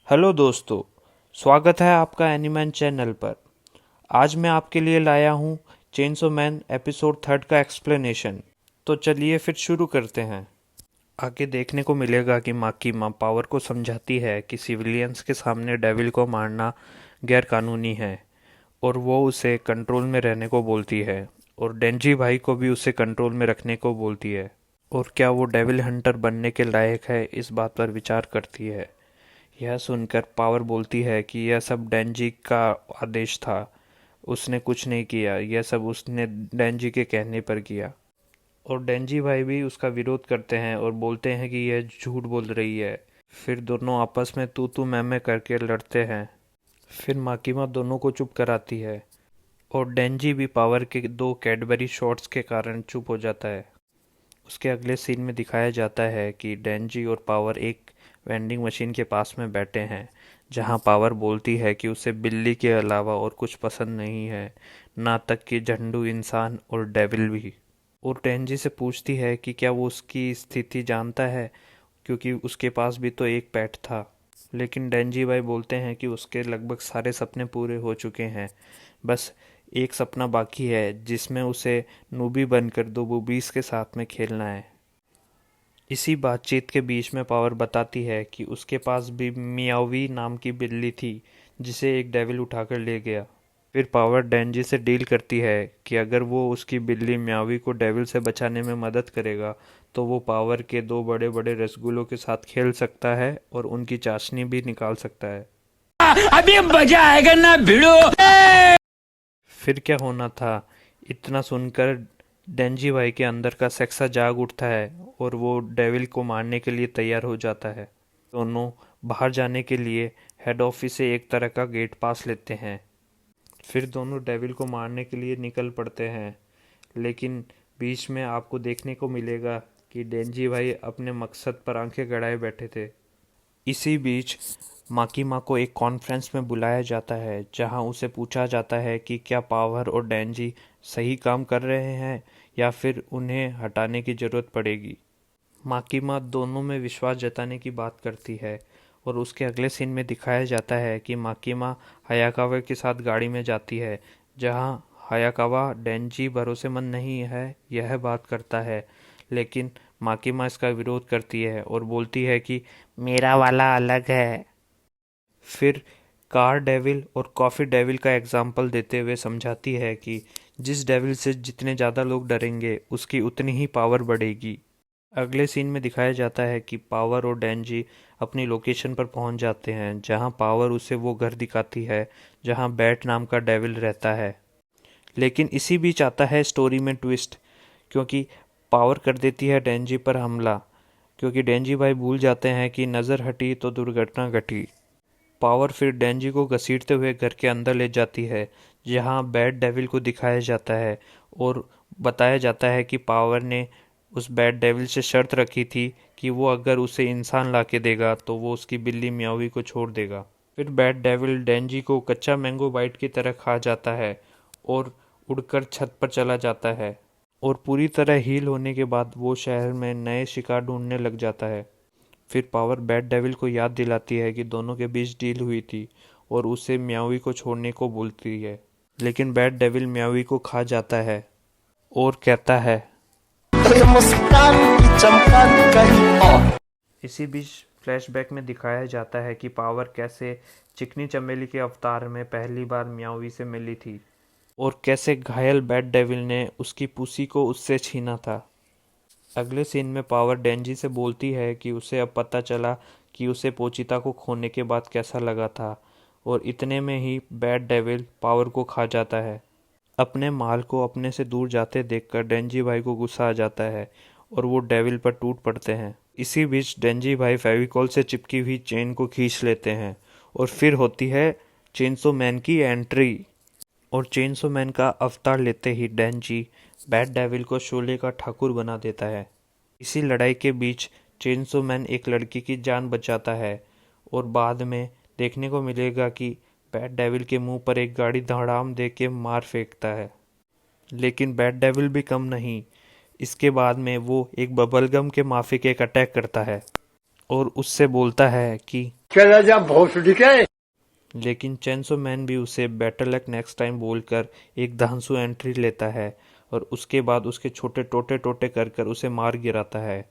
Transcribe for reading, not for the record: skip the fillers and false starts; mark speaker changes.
Speaker 1: Hello दोस्तों, स्वागत है आपका एनिमैन चैनल पर। आज मैं आपके लिए लाया हूँ चेनसो मैन एपिसोड 3 का एक्सप्लेनेशन। तो चलिए फिर शुरू करते हैं। आगे देखने को मिलेगा कि माकिमा पावर को समझाती है कि सिविलियंस के सामने डेविल को मारना गैर कानूनी है और वो उसे कंट्रोल में रहने को बोलती है और डेंजी भाई को भी उसे कंट्रोल में रखने को बोलती है और क्या वो डेविल हंटर बनने के लायक है इस बात पर विचार करती है। यह सुनकर पावर बोलती है कि यह सब डेंजी का आदेश था, उसने कुछ नहीं किया, यह सब उसने डेंजी के कहने पर किया। और डेंजी भाई भी उसका विरोध करते हैं और बोलते हैं कि यह झूठ बोल रही है। फिर दोनों आपस में तू मैं करके लड़ते हैं। फिर माकिमा दोनों को चुप कराती है और डेंजी भी पावर के 2 कैडबरी शॉट्स के कारण चुप हो जाता है। उसके अगले सीन में दिखाया जाता है कि डेंजी और पावर एक वेंडिंग मशीन के पास में बैठे हैं, जहां पावर बोलती है कि उसे बिल्ली के अलावा और कुछ पसंद नहीं है, ना तक कि झंडू इंसान और डेविल भी। और डेंजी से पूछती है कि क्या वो उसकी स्थिति जानता है, क्योंकि उसके पास भी तो एक पेट था। लेकिन डेंजी भाई बोलते हैं कि उसके लगभग सारे सपने पूरे हो चुके हैं, बस एक सपना बाकी है जिसमें उसे नूबी बनकर 2 बूबीज के साथ में खेलना है। इसी बातचीत के बीच में पावर बताती है कि उसके पास भी मियावी नाम की बिल्ली थी जिसे एक डेविल उठाकर ले गया। फिर पावर डेंजी से डील करती है कि अगर वो उसकी बिल्ली म्यावी को डेविल से बचाने में मदद करेगा तो वो पावर के 2 बड़े बड़े रसगुल्लों के साथ खेल सकता है और उनकी चाशनी भी निकाल सकता है।
Speaker 2: अभी मजा आएगा ना भिड़ो।
Speaker 1: फिर क्या होना था, इतना सुनकर डेंजी भाई के अंदर का सेक्सा जाग उठता है और वो डेविल को मारने के लिए तैयार हो जाता है। दोनों बाहर जाने के लिए हेड ऑफिस से एक तरह का गेट पास लेते हैं। फिर दोनों डेविल को मारने के लिए निकल पड़ते हैं, लेकिन बीच में आपको देखने को मिलेगा कि डेंजी भाई अपने मकसद पर आंखें गड़ाए बैठे थे। इसी बीच माकिमा को एक कॉन्फ्रेंस में बुलाया जाता है, जहां उसे पूछा जाता है कि क्या पावर और डेंजी सही काम कर रहे हैं या फिर उन्हें हटाने की ज़रूरत पड़ेगी। माकिमा दोनों में विश्वास जताने की बात करती है और उसके अगले सीन में दिखाया जाता है कि माकिमा हायाकावा के साथ गाड़ी में जाती है, जहां हायाकावा डेंजी भरोसेमंद नहीं है यह बात करता है, लेकिन माकिमा इसका विरोध करती है और बोलती है कि मेरा वाला अलग है। फिर कार डेविल और कॉफ़ी डेविल का एग्जाम्पल देते हुए समझाती है कि जिस डेविल से जितने ज़्यादा लोग डरेंगे उसकी उतनी ही पावर बढ़ेगी। अगले सीन में दिखाया जाता है कि पावर और डेंजी अपनी लोकेशन पर पहुंच जाते हैं, जहां पावर उसे वो घर दिखाती है जहां बैट नाम का डेविल रहता है। लेकिन इसी बीच आता है स्टोरी में ट्विस्ट, क्योंकि पावर कर देती है डेंजी पर हमला, क्योंकि डेंजी भाई भूल जाते हैं कि नज़र हटी तो दुर्घटना घटी। पावर फिर डेंजी को घसीटते हुए घर के अंदर ले जाती है, जहां बैड डेविल को दिखाया जाता है और बताया जाता है कि पावर ने उस बैड डेविल से शर्त रखी थी कि वो अगर उसे इंसान ला के देगा तो वो उसकी बिल्ली म्यावी को छोड़ देगा। फिर बैड डेविल डेंजी को कच्चा मैंगो बाइट की तरह खा जाता है और उड़कर छत पर चला जाता है और पूरी तरह हील होने के बाद वो शहर में नए शिकार ढूंढने लग जाता है। फिर पावर बैड डेविल को याद दिलाती है कि दोनों के बीच डील हुई थी और उसे म्यावी को छोड़ने को बोलती है, लेकिन बैड डेविल म्यावी को खा जाता है और कहता है
Speaker 3: तो ये मुस्कान की चमकान कहीं और।
Speaker 1: इसी बीच फ्लैशबैक में दिखाया जाता है कि पावर कैसे चिकनी चमेली के अवतार में पहली बार म्यावी से मिली थी और कैसे घायल बैड डेविल ने उसकी पुसी को उससे छीना था। अगले सीन में पावर डेंजी से बोलती है कि उसे अब पता चला कि उसे पोचिता को खोने के बाद कैसा लगा था और इतने में ही बैड डेविल पावर को खा जाता है। अपने माल को अपने से दूर जाते देखकर डेंजी भाई को गुस्सा आ जाता है और वो डेविल पर टूट पड़ते हैं। इसी बीच डेंजी भाई फेविकॉल से चिपकी हुई चेन को खींच लेते हैं और फिर होती है चेनसो मैन की एंट्री। और चेनसो मैन का अवतार लेते ही डेंजी बैड डेविल को शोले का ठाकुर बना देता है। इसी लड़ाई के बीच चेनसो मैन एक लड़की की जान बचाता है और बाद में देखने को मिलेगा कि बैड डेविल के मुंह पर एक गाड़ी धड़ाम दे के मार फेंकता है। लेकिन बैड डेविल भी कम नहीं, इसके बाद में वो एक बबलगम के माफी के एक अटैक करता है और उससे बोलता है कि
Speaker 3: चला जा भोसड़ी के।
Speaker 1: लेकिन चेंसो मैन भी उसे बेटर लक नेक्स्ट टाइम बोलकर एक धांसू एंट्री लेता है और उसके बाद उसके छोटे टोटे टोटे कर कर उसे मार गिराता है।